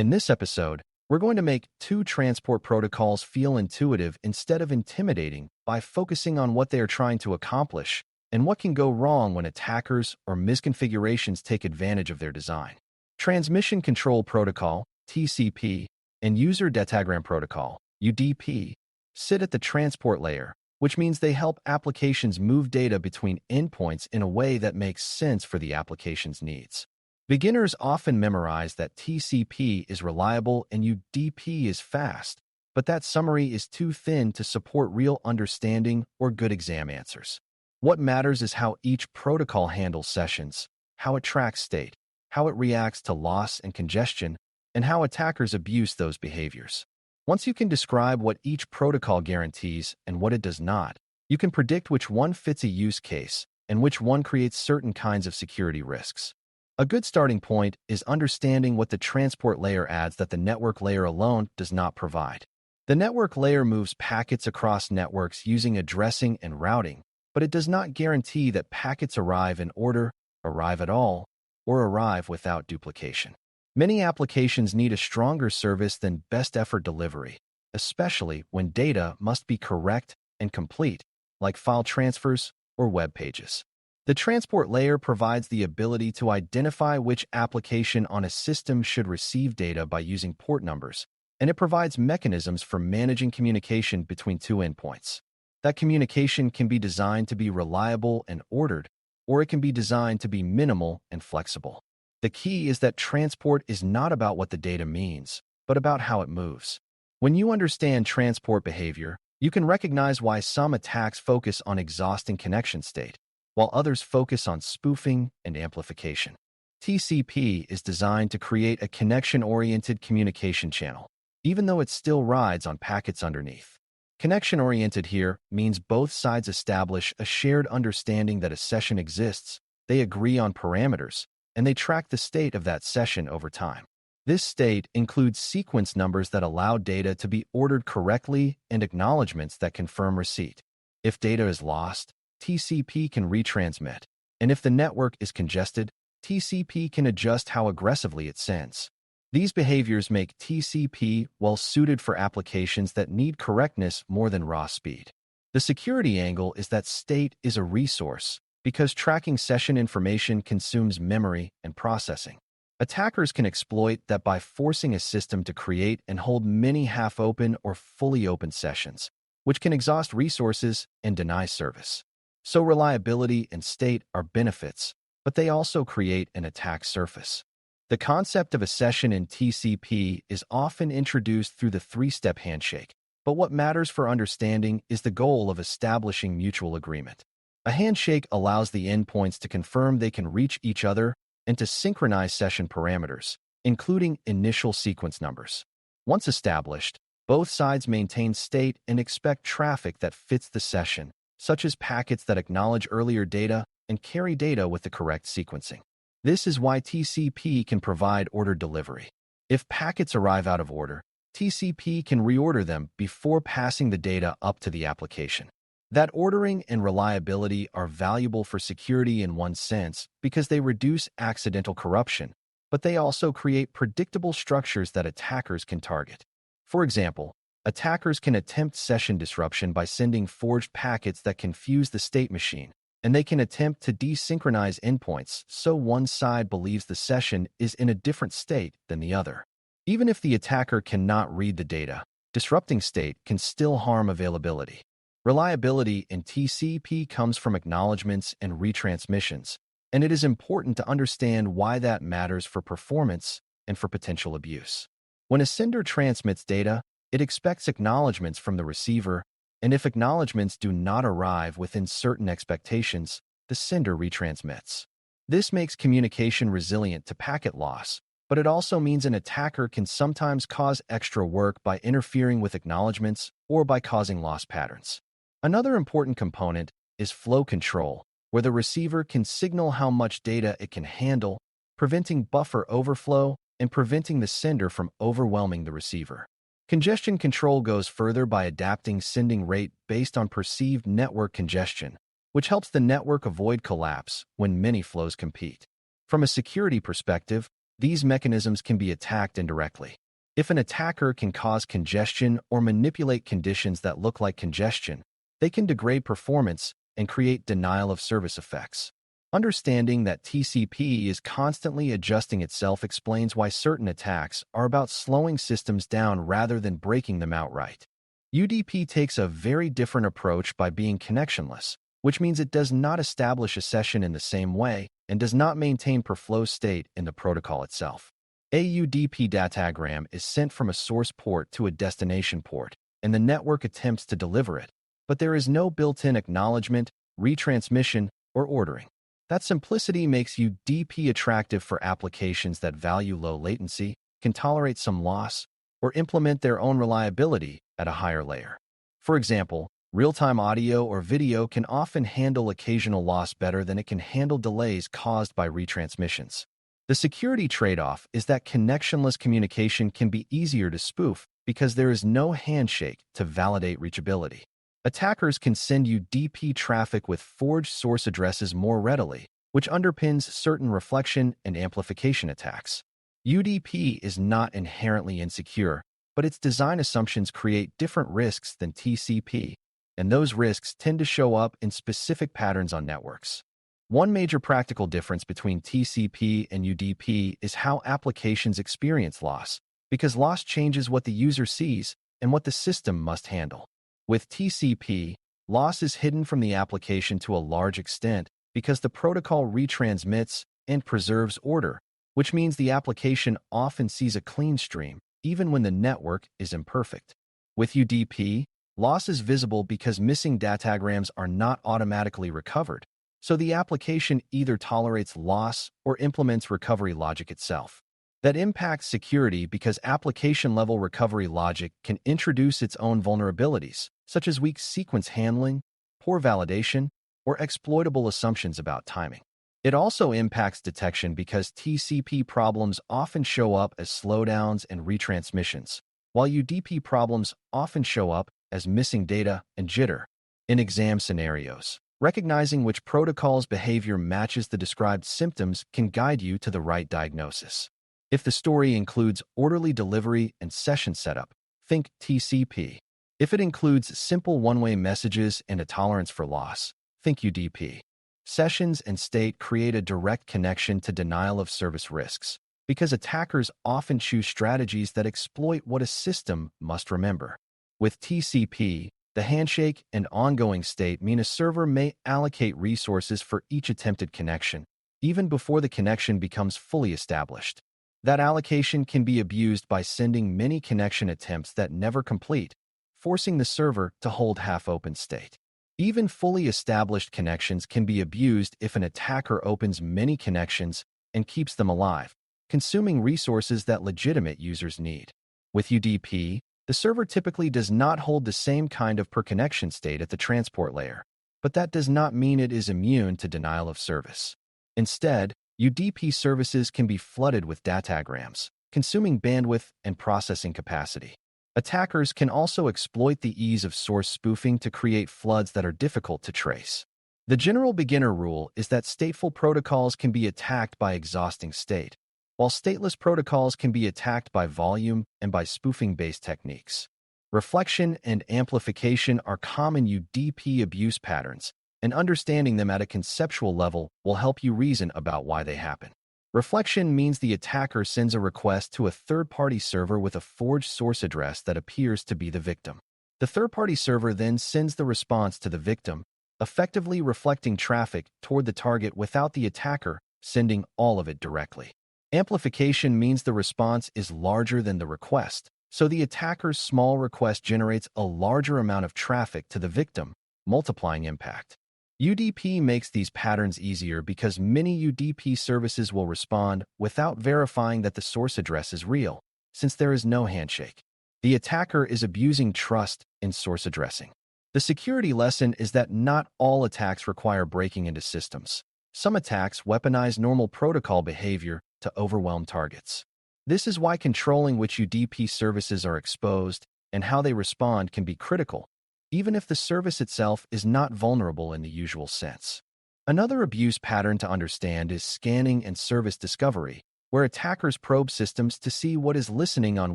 In this episode, we're going to make two transport protocols feel intuitive instead of intimidating by focusing on what they are trying to accomplish and what can go wrong when attackers or misconfigurations take advantage of their design. Transmission Control Protocol, TCP, and User Datagram Protocol, UDP, sit at the transport layer, which means they help applications move data between endpoints in a way that makes sense for the application's needs. Beginners often memorize that TCP is reliable and UDP is fast, but that summary is too thin to support real understanding or good exam answers. What matters is how each protocol handles sessions, how it tracks state, how it reacts to loss and congestion, and how attackers abuse those behaviors. Once you can describe what each protocol guarantees and what it does not, you can predict which one fits a use case and which one creates certain kinds of security risks. A good starting point is understanding what the transport layer adds that the network layer alone does not provide. The network layer moves packets across networks using addressing and routing, but it does not guarantee that packets arrive in order, arrive at all, or arrive without duplication. Many applications need a stronger service than best effort delivery, especially when data must be correct and complete, like file transfers or web pages. The transport layer provides the ability to identify which application on a system should receive data by using port numbers, and it provides mechanisms for managing communication between two endpoints. That communication can be designed to be reliable and ordered, or it can be designed to be minimal and flexible. The key is that transport is not about what the data means, but about how it moves. When you understand transport behavior, you can recognize why some attacks focus on exhausting connection state, while others focus on spoofing and amplification. TCP is designed to create a connection-oriented communication channel, even though it still rides on packets underneath. Connection-oriented here means both sides establish a shared understanding that a session exists, they agree on parameters, and they track the state of that session over time. This state includes sequence numbers that allow data to be ordered correctly and acknowledgments that confirm receipt. If data is lost, TCP can retransmit, and if the network is congested, TCP can adjust how aggressively it sends. These behaviors make TCP well-suited for applications that need correctness more than raw speed. The security angle is that state is a resource, because tracking session information consumes memory and processing. Attackers can exploit that by forcing a system to create and hold many half-open or fully open sessions, which can exhaust resources and deny service. So reliability and state are benefits, but they also create an attack surface. The concept of a session in TCP is often introduced through the three-step handshake, but what matters for understanding is the goal of establishing mutual agreement. A handshake allows the endpoints to confirm they can reach each other and to synchronize session parameters, including initial sequence numbers. Once established, both sides maintain state and expect traffic that fits the session, such as packets that acknowledge earlier data and carry data with the correct sequencing. This is why TCP can provide ordered delivery. If packets arrive out of order, TCP can reorder them before passing the data up to the application. That ordering and reliability are valuable for security in one sense because they reduce accidental corruption, but they also create predictable structures that attackers can target. For example, attackers can attempt session disruption by sending forged packets that confuse the state machine, and they can attempt to desynchronize endpoints so one side believes the session is in a different state than the other. Even if the attacker cannot read the data, disrupting state can still harm availability. Reliability in TCP comes from acknowledgments and retransmissions, and it is important to understand why that matters for performance and for potential abuse. When a sender transmits data, it expects acknowledgments from the receiver, and if acknowledgments do not arrive within certain expectations, the sender retransmits. This makes communication resilient to packet loss, but it also means an attacker can sometimes cause extra work by interfering with acknowledgments or by causing loss patterns. Another important component is flow control, where the receiver can signal how much data it can handle, preventing buffer overflow and preventing the sender from overwhelming the receiver. Congestion control goes further by adapting sending rate based on perceived network congestion, which helps the network avoid collapse when many flows compete. From a security perspective, These mechanisms can be attacked indirectly. If an attacker can cause congestion or manipulate conditions that look like congestion, they can degrade performance and create denial of service effects. Understanding that TCP is constantly adjusting itself explains why certain attacks are about slowing systems down rather than breaking them outright. UDP takes a very different approach by being connectionless, which means it does not establish a session in the same way and does not maintain per flow state in the protocol itself. A UDP datagram is sent from a source port to a destination port, and the network attempts to deliver it, but there is no built-in acknowledgment, retransmission, or ordering. That simplicity makes UDP attractive for applications that value low latency, can tolerate some loss, or implement their own reliability at a higher layer. For example, real-time audio or video can often handle occasional loss better than it can handle delays caused by retransmissions. The security trade-off is that connectionless communication can be easier to spoof because there is no handshake to validate reachability. Attackers can send UDP traffic with forged source addresses more readily, which underpins certain reflection and amplification attacks. UDP is not inherently insecure, but its design assumptions create different risks than TCP, and those risks tend to show up in specific patterns on networks. One major practical difference between TCP and UDP is how applications experience loss, because loss changes what the user sees and what the system must handle. With TCP, loss is hidden from the application to a large extent because the protocol retransmits and preserves order, which means the application often sees a clean stream, even when the network is imperfect. With UDP, loss is visible because missing datagrams are not automatically recovered, so the application either tolerates loss or implements recovery logic itself. That impacts security because application-level recovery logic can introduce its own vulnerabilities, such as weak sequence handling, poor validation, or exploitable assumptions about timing. It also impacts detection because TCP problems often show up as slowdowns and retransmissions, while UDP problems often show up as missing data and jitter. In exam scenarios, recognizing which protocol's behavior matches the described symptoms can guide you to the right diagnosis. If the story includes orderly delivery and session setup, think TCP. If it includes simple one-way messages and a tolerance for loss, think UDP. Sessions and state create a direct connection to denial of service risks, because attackers often choose strategies that exploit what a system must remember. With TCP, the handshake and ongoing state mean a server may allocate resources for each attempted connection, even before the connection becomes fully established. That allocation can be abused by sending many connection attempts that never complete, forcing the server to hold half-open state. Even fully established connections can be abused if an attacker opens many connections and keeps them alive, consuming resources that legitimate users need. With UDP, the server typically does not hold the same kind of per-connection state at the transport layer, but that does not mean it is immune to denial of service. Instead, UDP services can be flooded with datagrams, consuming bandwidth and processing capacity. Attackers can also exploit the ease of source spoofing to create floods that are difficult to trace. The general beginner rule is that stateful protocols can be attacked by exhausting state, while stateless protocols can be attacked by volume and by spoofing-based techniques. Reflection and amplification are common UDP abuse patterns, and understanding them at a conceptual level will help you reason about why they happen. Reflection means the attacker sends a request to a third-party server with a forged source address that appears to be the victim. The third-party server then sends the response to the victim, effectively reflecting traffic toward the target without the attacker sending all of it directly. Amplification means the response is larger than the request, so the attacker's small request generates a larger amount of traffic to the victim, multiplying impact. UDP makes these patterns easier because many UDP services will respond without verifying that the source address is real, since there is no handshake. The attacker is abusing trust in source addressing. The security lesson is that not all attacks require breaking into systems. Some attacks weaponize normal protocol behavior to overwhelm targets. This is why controlling which UDP services are exposed and how they respond can be critical, even if the service itself is not vulnerable in the usual sense. Another abuse pattern to understand is scanning and service discovery, where attackers probe systems to see what is listening on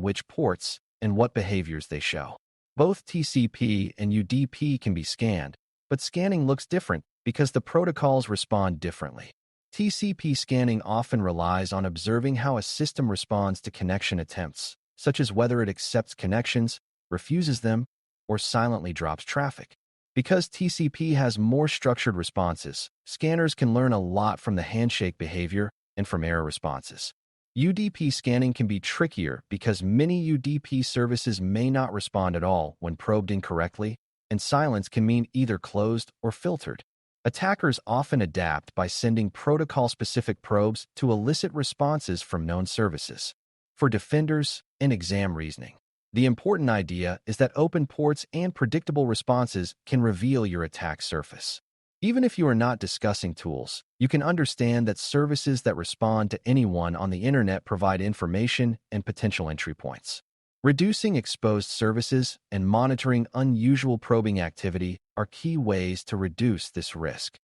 which ports and what behaviors they show. Both TCP and UDP can be scanned, but scanning looks different because the protocols respond differently. TCP scanning often relies on observing how a system responds to connection attempts, such as whether it accepts connections, refuses them, or silently drops traffic. Because TCP has more structured responses, scanners can learn a lot from the handshake behavior and from error responses. UDP scanning can be trickier because many UDP services may not respond at all when probed incorrectly, and silence can mean either closed or filtered. Attackers often adapt by sending protocol-specific probes to elicit responses from known services. For defenders and exam reasoning, the important idea is that open ports and predictable responses can reveal your attack surface. Even if you are not discussing tools, you can understand that services that respond to anyone on the internet provide information and potential entry points. Reducing exposed services and monitoring unusual probing activity are key ways to reduce this risk.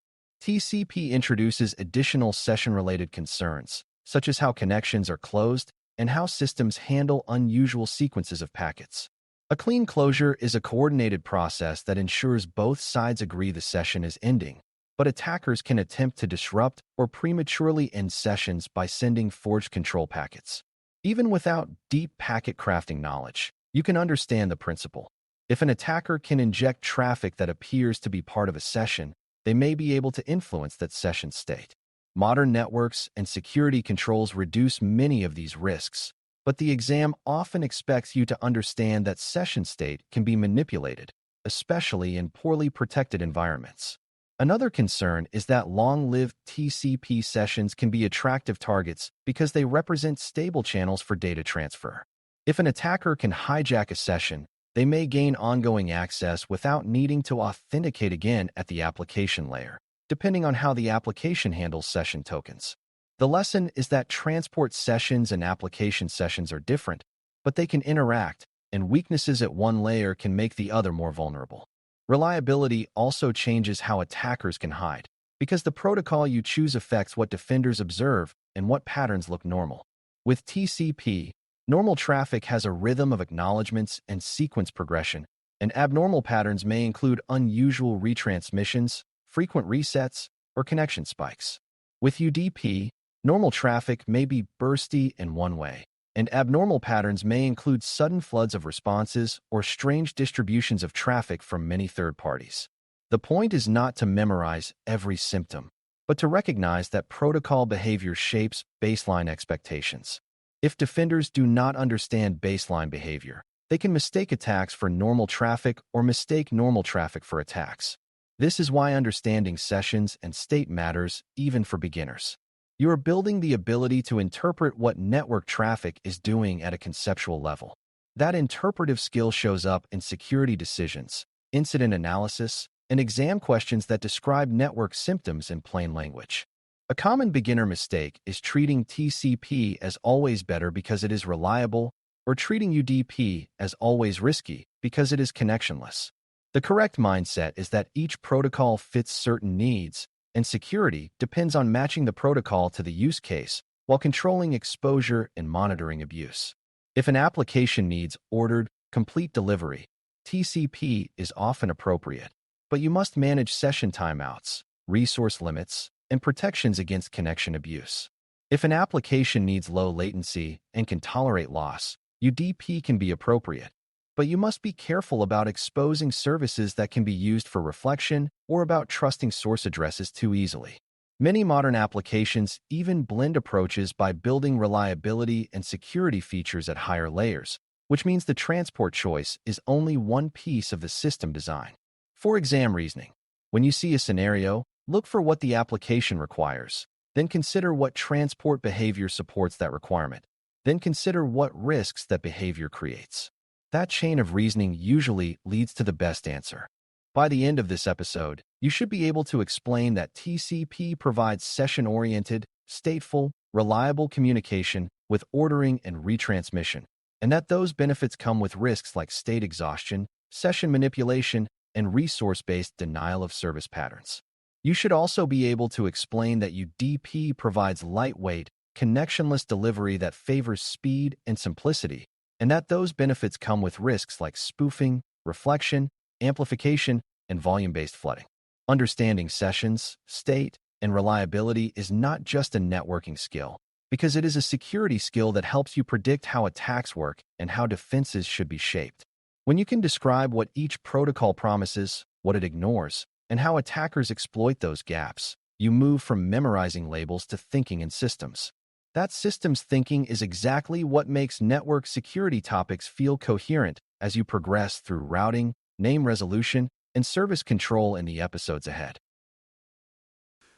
TCP introduces additional session-related concerns, such as how connections are closed and how systems handle unusual sequences of packets. A clean closure is a coordinated process that ensures both sides agree the session is ending, but attackers can attempt to disrupt or prematurely end sessions by sending forged control packets. Even without deep packet crafting knowledge, you can understand the principle. If an attacker can inject traffic that appears to be part of a session, they may be able to influence that session state. Modern networks and security controls reduce many of these risks, but the exam often expects you to understand that session state can be manipulated, especially in poorly protected environments. Another concern is that long-lived TCP sessions can be attractive targets because they represent stable channels for data transfer. If an attacker can hijack a session, they may gain ongoing access without needing to authenticate again at the application layer, depending on how the application handles session tokens. The lesson is that transport sessions and application sessions are different, but they can interact, and weaknesses at one layer can make the other more vulnerable. Reliability also changes how attackers can hide, because the protocol you choose affects what defenders observe and what patterns look normal. With TCP, normal traffic has a rhythm of acknowledgments and sequence progression, and abnormal patterns may include unusual retransmissions, frequent resets, or connection spikes. With UDP, normal traffic may be bursty in one way, and abnormal patterns may include sudden floods of responses or strange distributions of traffic from many third parties. The point is not to memorize every symptom, but to recognize that protocol behavior shapes baseline expectations. If defenders do not understand baseline behavior, they can mistake attacks for normal traffic or mistake normal traffic for attacks. This is why understanding sessions and state matters even for beginners. You are building the ability to interpret what network traffic is doing at a conceptual level. That interpretive skill shows up in security decisions, incident analysis, and exam questions that describe network symptoms in plain language. A common beginner mistake is treating TCP as always better because it is reliable, or treating UDP as always risky because it is connectionless. The correct mindset is that each protocol fits certain needs, and security depends on matching the protocol to the use case while controlling exposure and monitoring abuse. If an application needs ordered, complete delivery, TCP is often appropriate, but you must manage session timeouts, resource limits, and protections against connection abuse. If an application needs low latency and can tolerate loss, UDP can be appropriate, but you must be careful about exposing services that can be used for reflection or about trusting source addresses too easily. Many modern applications even blend approaches by building reliability and security features at higher layers, which means the transport choice is only one piece of the system design. For exam reasoning, when you see a scenario, look for what the application requires, then consider what transport behavior supports that requirement, then consider what risks that behavior creates. That chain of reasoning usually leads to the best answer. By the end of this episode, you should be able to explain that TCP provides session-oriented, stateful, reliable communication with ordering and retransmission, and that those benefits come with risks like state exhaustion, session manipulation, and resource-based denial of service patterns. You should also be able to explain that UDP provides lightweight, connectionless delivery that favors speed and simplicity, and that those benefits come with risks like spoofing, reflection, amplification, and volume-based flooding. Understanding sessions, state, and reliability is not just a networking skill, because it is a security skill that helps you predict how attacks work and how defenses should be shaped. When you can describe what each protocol promises, what it ignores, and how attackers exploit those gaps, you move from memorizing labels to thinking in systems. That systems thinking is exactly what makes network security topics feel coherent as you progress through routing, name resolution, and service control in the episodes ahead.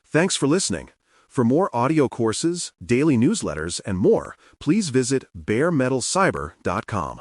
Thanks for listening. For more audio courses, daily newsletters, and more, please visit baremetalcyber.com.